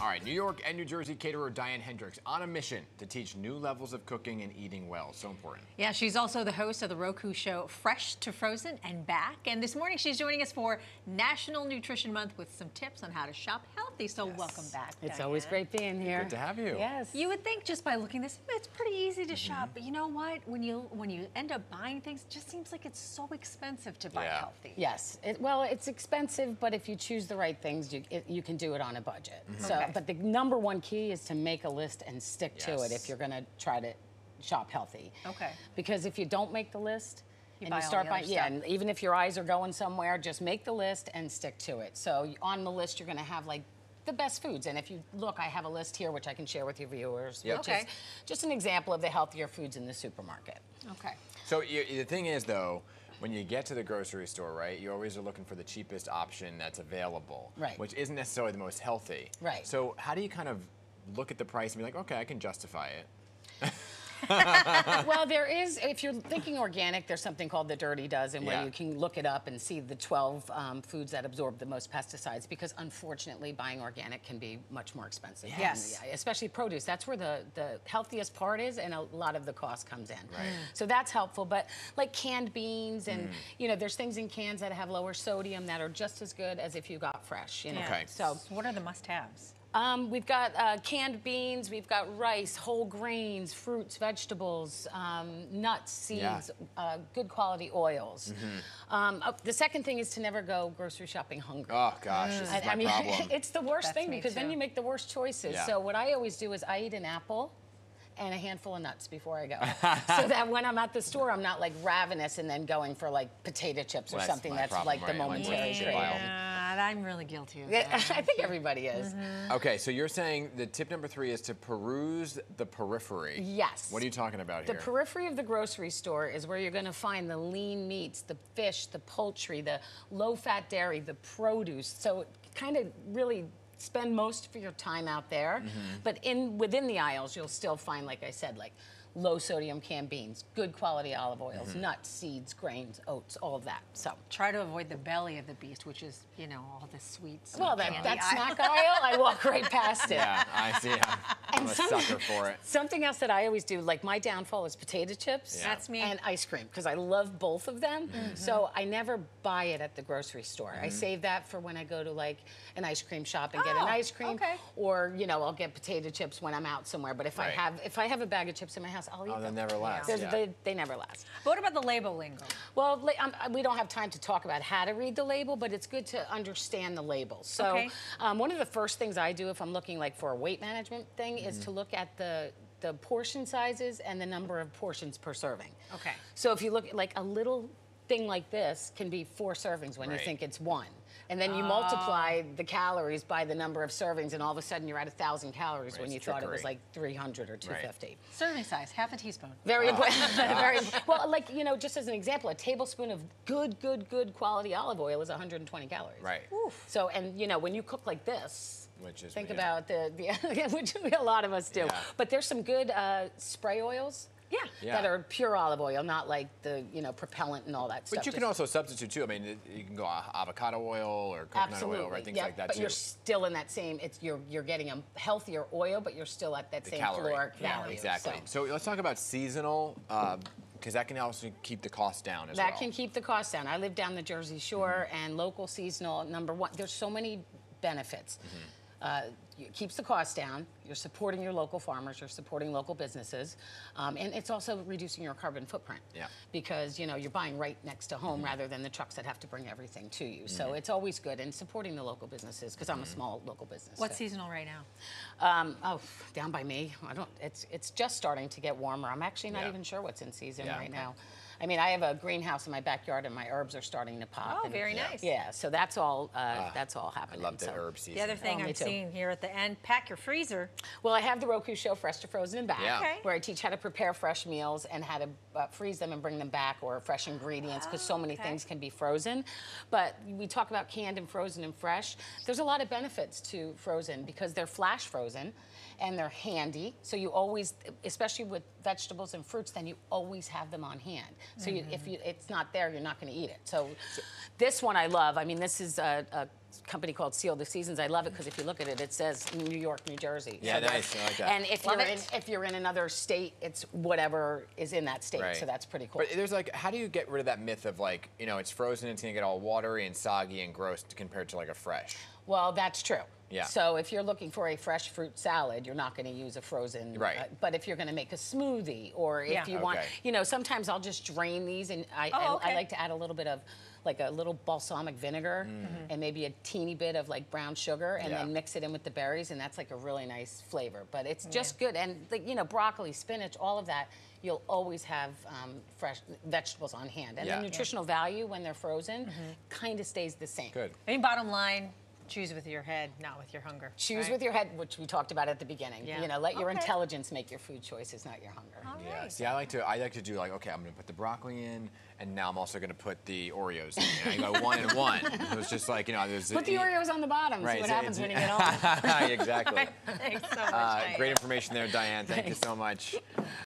All right, New York and New Jersey caterer Diane Henderiks on a mission to teach new levels of cooking and eating well. So important. Yeah, she's also the host of the Roku show Fresh to Frozen and Back. And this morning she's joining us for National Nutrition Month with some tips on how to shop healthy. So welcome back, It's Diane. always great being here. Good to have you. Yes. You would think just by looking at this, it's pretty easy to shop. But you know what? When you end up buying things, it just seems like it's so expensive to buy healthy. Yes. Well, it's expensive, but if you choose the right things, you can do it on a budget. So, but the number one key is to make a list and stick to it if you're going to try to shop healthy. Okay. Because if you don't make the list, You and buy you all start the buying, other yeah, stuff. and even if your eyes are going somewhere, just make the list and stick to it. So on the list, you're going to have like the best foods. And if you look, I have a list here, which I can share with your viewers, which is just an example of the healthier foods in the supermarket. Okay. So the thing is, though, when you get to the grocery store, right, you always are looking for the cheapest option that's available, Right. which isn't necessarily the most healthy. Right. So how do you kind of look at the price and be like, okay, I can justify it? Well, there is, if you're thinking organic, there's something called the Dirty Dozen where you can look it up and see the 12 foods that absorb the most pesticides, because unfortunately buying organic can be much more expensive. Yes. And, especially produce. That's where the healthiest part is, and a lot of the cost comes in. Right. So that's helpful. But like canned beans and, you know, there's things in cans that have lower sodium that are just as good as if you got fresh. You know? Okay. So what are the must-haves? we've got canned beans, we've got rice, whole grains, fruits, vegetables, nuts, seeds, good quality oils. The second thing is to never go grocery shopping hungry. Oh, gosh, this is my problem. It's the worst thing because then too. you make the worst choices. Yeah. So what I always do is I eat an apple and a handful of nuts before I go. So that when I'm at the store, I'm not like ravenous and then going for like potato chips or Well, something my that's problem, like the right? momentary Like, craving. Yeah, I'm really guilty of Yeah, that. I think everybody is. Okay, so you're saying the tip number 3 is to peruse the periphery. Yes. What are you talking about The here? periphery of the grocery store is where you're going to find the lean meats, the fish, the poultry, the low-fat dairy, the produce. So kind of really spend most of your time out there. But within the aisles, you'll still find, like I said, like low-sodium canned beans, good quality olive oils, nuts, seeds, grains, oats, all of that. So. Try to avoid the belly of the beast, which is, you know, all the sweets. Well, and that candy. snack aisle, I walk right past it. Yeah, I see. I'm a sucker for it. Something else that I always do, like my downfall is potato chips. Yeah. That's me. And ice cream, because I love both of them. So I never buy it at the grocery store. I save that for when I go to like an ice cream shop and get an ice cream. Okay. Or, you know, I'll get potato chips when I'm out somewhere. But if I have a bag of chips in my house, I'll eat Oh, them. they never last. They never last. But what about the label lingo? Well, we don't have time to talk about how to read the label, but it's good to understand the label. So one of the first things I do if I'm looking like for a weight management thing is to look at the portion sizes and the number of portions per serving. Okay. So if you look at like a little thing like this can be 4 servings when you think it's 1. And then you multiply the calories by the number of servings, and all of a sudden you're at 1,000 calories when you thought it was like 300 or 250. Serving size, half a teaspoon. Very important. Very well, like, you know, just as an example, a tablespoon of good quality olive oil is 120 calories. Right. Oof. So, and you know, when you cook like this, Which is think about which a lot of us do. Yeah. But there's some good spray oils. Yeah. That are pure olive oil, not like the, you know, propellant and all that stuff. But you can also substitute too. I mean, you can go avocado oil or coconut oil, right? Things like that but too. you're still in that same. You're getting a healthier oil, but you're still at that same caloric value. Exactly. So let's talk about seasonal, because that can also keep the cost down as well. That can keep the cost down. I live down the Jersey Shore, and local seasonal, number one. There's so many benefits. It keeps the cost down. You're supporting your local farmers. You're supporting local businesses, and it's also reducing your carbon footprint. Yeah. Because you know you're buying right next to home rather than the trucks that have to bring everything to you. So it's always good, and supporting the local businesses because I'm a small local business. What's seasonal right now? Down by me. I don't. It's just starting to get warmer. I'm actually not even sure what's in season right now. I mean, I have a greenhouse in my backyard, and my herbs are starting to pop. Oh, very nice. Yeah, so that's all happening. I love the herb season. The other thing I'm seeing here at the end, pack your freezer. Well, I have the Roku show Fresh to Frozen and Back, Okay. where I teach how to prepare fresh meals and how to freeze them and bring them back, or fresh ingredients, because so many things can be frozen. But we talk about canned and frozen and fresh. There's a lot of benefits to frozen because they're flash frozen and they're handy. So you always, especially with vegetables and fruits, then you always have them on hand. So if it's not there, you're not going to eat it. So this one I love. I mean, this is company called Seal the Seasons. I love it because if you look at it, it says New York, New Jersey. Yeah, So nice. I like that. And if you're in another state, it's whatever is in that state. Right. So that's pretty cool. But there's like, how do you get rid of that myth of like, you know, it's frozen, it's gonna get all watery and soggy and gross compared to like a fresh? Well, that's true. Yeah. So if you're looking for a fresh fruit salad, you're not going to use a frozen. Right. But if you're going to make a smoothie, or if you want, Okay. you know, sometimes I'll just drain these, and I like to add a little bit of, like a little balsamic vinegar, and maybe a teeny bit of like brown sugar, and then mix it in with the berries, and that's like a really nice flavor. But it's just good, and like, you know, broccoli, spinach, all of that. You'll always have fresh vegetables on hand, and the nutritional value when they're frozen kind of stays the same. Good. I mean, bottom line, choose with your head, not with your hunger. Choose with your head, which we talked about at the beginning. Yeah. You know, let your Okay. intelligence make your food choices, not your hunger. All Yeah. right. See, I like to do like, okay, I'm gonna put the broccoli in, and now I'm also gonna put the Oreos in. And I go 1 and 1. It was just like, you know, there's Put the Oreos on the bottom. Right, See what it's- happens when you get home. Exactly. Thanks so much, Diane. Great information there, Diane. Thank you so much.